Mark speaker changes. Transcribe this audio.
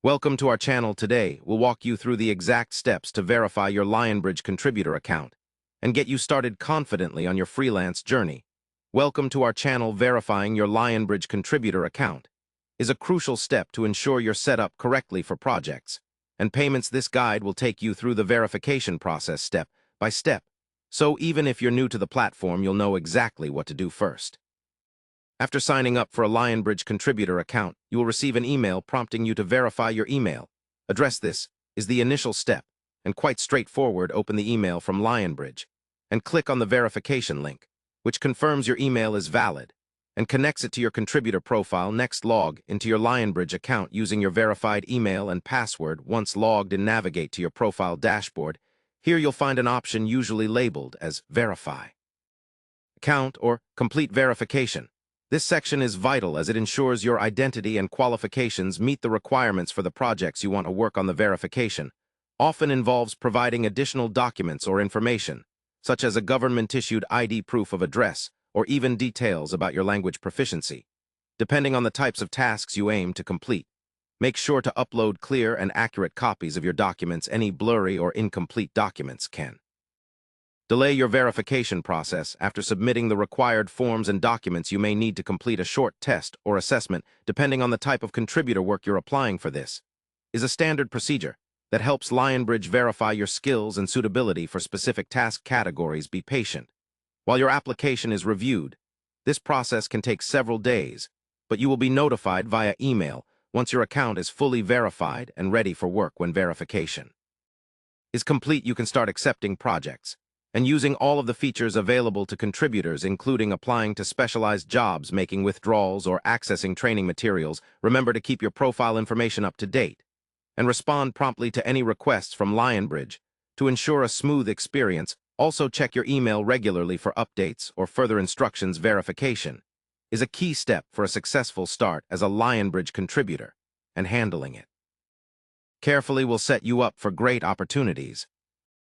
Speaker 1: Welcome to our channel. Today, we'll walk you through the exact steps to verify your Lionbridge contributor account and get you started confidently on your freelance journey. Welcome to our channel. Verifying your Lionbridge contributor account is a crucial step to ensure you're set up correctly for projects and payments. This guide will take you through the verification process step by step, so even if you're new to the platform, you'll know exactly what to do first. After signing up for a Lionbridge contributor account, you will receive an email prompting you to verify your email address. This is the initial step, and quite straightforward. Open the email from Lionbridge and click on the verification link, which confirms your email is valid and connects it to your contributor profile. Next, log into your Lionbridge account using your verified email and password. Once logged in, navigate to your profile dashboard. Here you'll find an option usually labeled as Verify Account or Complete Verification. This section is vital as it ensures your identity and qualifications meet the requirements for the projects you want to work on. The verification often involves providing additional documents or information, such as a government-issued ID, proof of address, or even details about your language proficiency. Depending on the types of tasks you aim to complete, make sure to upload clear and accurate copies of your documents. Any blurry or incomplete documents can delay your verification process. After submitting the required forms and documents, you may need to complete a short test or assessment. Depending on the type of contributor work you're applying for, this is a standard procedure that helps Lionbridge verify your skills and suitability for specific task categories. Be patient while your application is reviewed. This process can take several days, but you will be notified via email once your account is fully verified and ready for work. When verification is complete, you can start accepting projects and using all of the features available to contributors, including applying to specialized jobs, making withdrawals, or accessing training materials. Remember to keep your profile information up to date and respond promptly to any requests from Lionbridge to ensure a smooth experience. Also, check your email regularly for updates or further instructions. Verification is a key step for a successful start as a Lionbridge contributor, and handling it carefully will set you up for great opportunities.